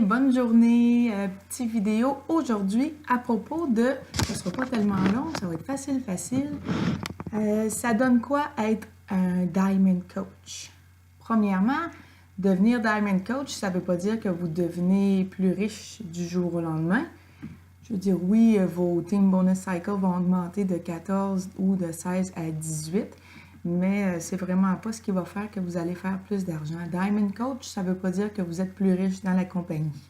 Bonne journée, petite vidéo aujourd'hui à propos de, ce ne sera pas tellement long, ça va être facile. Ça donne quoi être un Diamond Coach? Premièrement, devenir Diamond Coach, ça ne veut pas dire que vous devenez plus riche du jour au lendemain. Je veux dire, oui, vos Team Bonus Cycle vont augmenter de 14 ou de 16 à 18, mais c'est vraiment pas ce qui va faire que vous allez faire plus d'argent. Diamond Coach, ça ne veut pas dire que vous êtes plus riche dans la compagnie.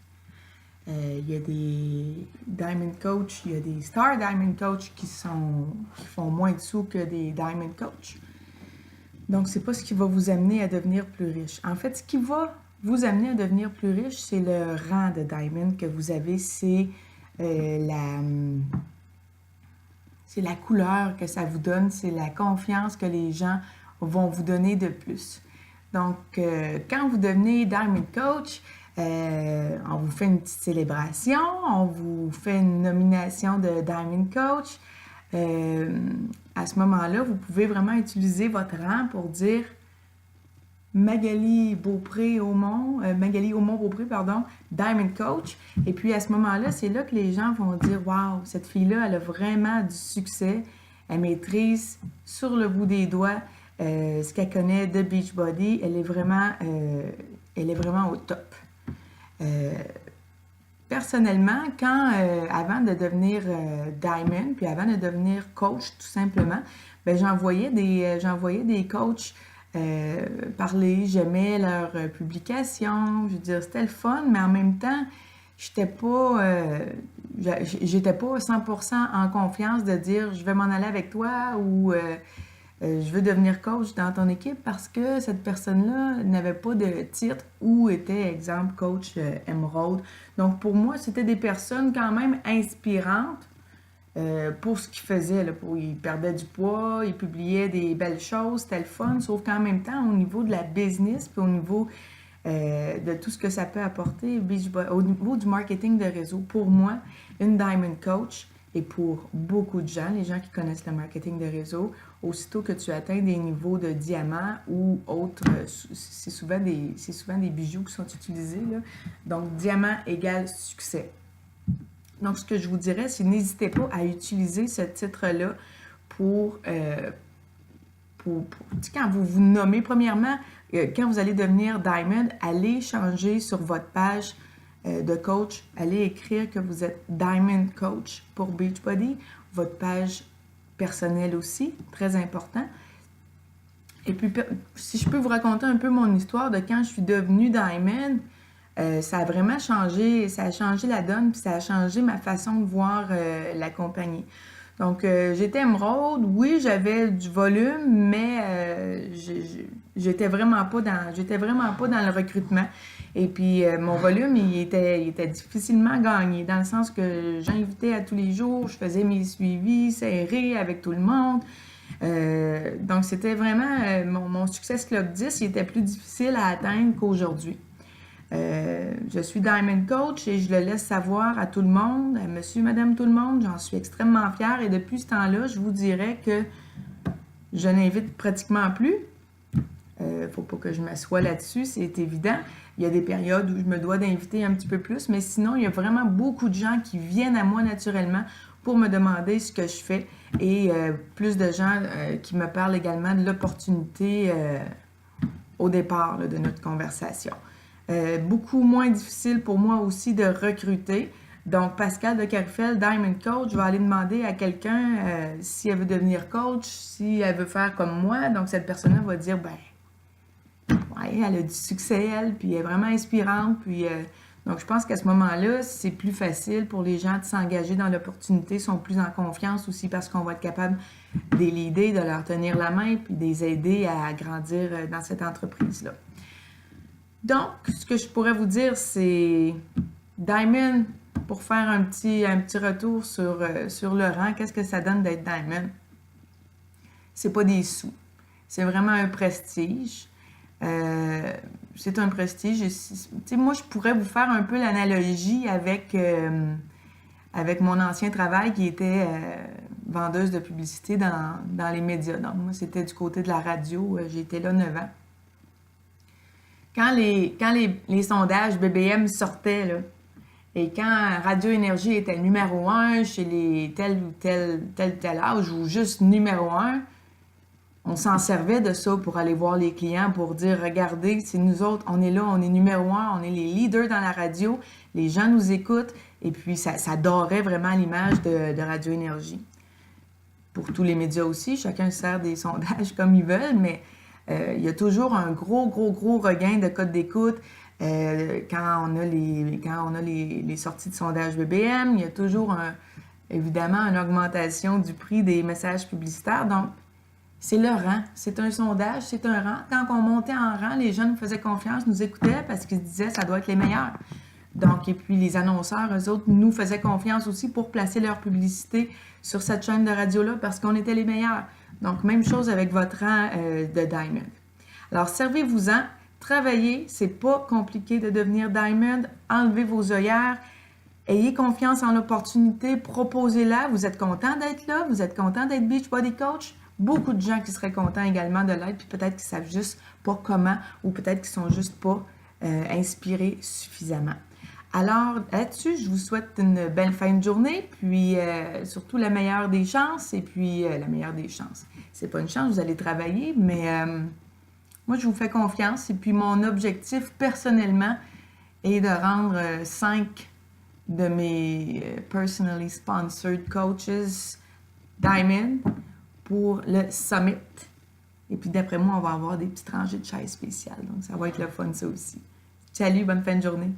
Il y a des Diamond Coach, il y a des Star Diamond Coach qui font moins de sous que des Diamond Coach. Donc, c'est pas ce qui va vous amener à devenir plus riche. En fait, ce qui va vous amener à devenir plus riche, c'est le rang de Diamond que vous avez, c'est la couleur que ça vous donne, c'est la confiance que les gens vont vous donner de plus. Donc, quand vous devenez Diamond Coach, on vous fait une petite célébration, on vous fait une nomination de Diamond Coach. À ce moment-là, vous pouvez vraiment utiliser votre rang pour dire Magali Aumont-Beaupré, Diamond Coach. Et puis à ce moment-là, c'est là que les gens vont dire « Wow, cette fille-là, elle a vraiment du succès. Elle maîtrise sur le bout des doigts ce qu'elle connaît de Beachbody. Elle est vraiment au top. » Personnellement, avant de devenir Diamond, puis avant de devenir coach tout simplement, ben j'envoyais des coachs parler, j'aimais leurs publications, je veux dire, c'était le fun, mais en même temps, j'étais pas 100% en confiance de dire je vais m'en aller avec toi ou je veux devenir coach dans ton équipe parce que cette personne-là n'avait pas de titre ou était, exemple, coach Emerald. Donc, pour moi, c'était des personnes quand même inspirantes pour ce qu'ils faisaient. Ils perdaient du poids, ils publiaient des belles choses, c'était le fun, sauf qu'en même temps, au niveau de la business, puis au niveau de tout ce que ça peut apporter, au niveau du marketing de réseau, pour moi, une Diamond Coach, et pour beaucoup de gens, les gens qui connaissent le marketing de réseau, aussitôt que tu atteins des niveaux de diamant ou autres, c'est souvent des bijoux qui sont utilisés, là. Donc, diamant égale succès. Donc, ce que je vous dirais, c'est n'hésitez pas à utiliser ce titre-là pour quand vous vous nommez, premièrement, quand vous allez devenir Diamond, allez changer sur votre page de coach, allez écrire que vous êtes Diamond Coach pour Beachbody, votre page personnelle aussi, très important. Et puis, si je peux vous raconter un peu mon histoire de quand je suis devenue Diamond, ça a vraiment changé, ça a changé la donne, puis ça a changé ma façon de voir la compagnie. Donc, j'étais Emerald, oui, j'avais du volume, mais j'étais vraiment pas dans le recrutement. Et puis, mon volume, il était difficilement gagné, dans le sens que j'invitais à tous les jours, je faisais mes suivis serrés avec tout le monde. Donc, c'était vraiment, mon Success Club 10, il était plus difficile à atteindre qu'aujourd'hui. Je suis Diamond Coach et je le laisse savoir à tout le monde, à monsieur, madame, tout le monde. J'en suis extrêmement fière et depuis ce temps-là, je vous dirais que je n'invite pratiquement plus. Faut pas que je m'assoie là-dessus, c'est évident. Il y a des périodes où je me dois d'inviter un petit peu plus, mais sinon, il y a vraiment beaucoup de gens qui viennent à moi naturellement pour me demander ce que je fais et plus de gens qui me parlent également de l'opportunité au départ là, de notre conversation. Beaucoup moins difficile pour moi aussi de recruter. Donc, Pascal de Carifel, Diamond Coach, je vais aller demander à quelqu'un si elle veut devenir coach, si elle veut faire comme moi. Donc, cette personne-là va dire, ouais, elle a du succès, elle, puis elle est vraiment inspirante. Puis, donc, je pense qu'à ce moment-là, c'est plus facile pour les gens de s'engager dans l'opportunité, sont plus en confiance aussi parce qu'on va être capable de les leader, de leur tenir la main, puis de les aider à grandir dans cette entreprise-là. Donc, ce que je pourrais vous dire, c'est Diamond, pour faire un petit retour sur le rang, qu'est-ce que ça donne d'être Diamond? C'est pas des sous. C'est vraiment un prestige. C'est un prestige. Moi, je pourrais vous faire un peu l'analogie avec mon ancien travail qui était vendeuse de publicité dans les médias. Donc, moi, c'était du côté de la radio. J'ai été là 9 ans. quand les sondages BBM sortaient, là, et quand Radio Énergie était numéro 1 chez les tel ou tel âge, ou juste numéro 1, on s'en servait de ça pour aller voir les clients, pour dire, regardez, c'est nous autres, on est là, on est numéro 1, on est les leaders dans la radio, les gens nous écoutent, et puis ça dorait vraiment l'image de Radio Énergie. Pour tous les médias aussi, chacun sert des sondages comme ils veulent, mais il y a toujours un gros regain de code d'écoute. Quand on a les sorties de sondage BBM, il y a toujours évidemment une augmentation du prix des messages publicitaires. Donc, c'est le rang. C'est un sondage, c'est un rang. Quand on montait en rang, les gens nous faisaient confiance, nous écoutaient parce qu'ils se disaient ça doit être les meilleurs. Donc, et puis les annonceurs, eux autres, nous faisaient confiance aussi pour placer leur publicité sur cette chaîne de radio-là parce qu'on était les meilleurs. Donc, même chose avec votre rang de Diamond. Alors, servez-vous-en. Travaillez, c'est pas compliqué de devenir Diamond. Enlevez vos œillères. Ayez confiance en l'opportunité. Proposez-la. Vous êtes content d'être là. Vous êtes content d'être Beachbody Coach. Beaucoup de gens qui seraient contents également de l'être, puis peut-être qu'ils savent juste pas comment, ou peut-être qu'ils sont juste pas inspirés suffisamment. Alors, là-dessus, je vous souhaite une belle fin de journée, puis surtout la meilleure des chances, et puis la meilleure des chances. C'est pas une chance, vous allez travailler, mais moi, je vous fais confiance, et puis mon objectif, personnellement, est de rendre 5 de mes personally sponsored coaches Diamond pour le Summit. Et puis, d'après moi, on va avoir des petites rangées de chaises spéciales, donc ça va être le fun, ça aussi. Salut, bonne fin de journée!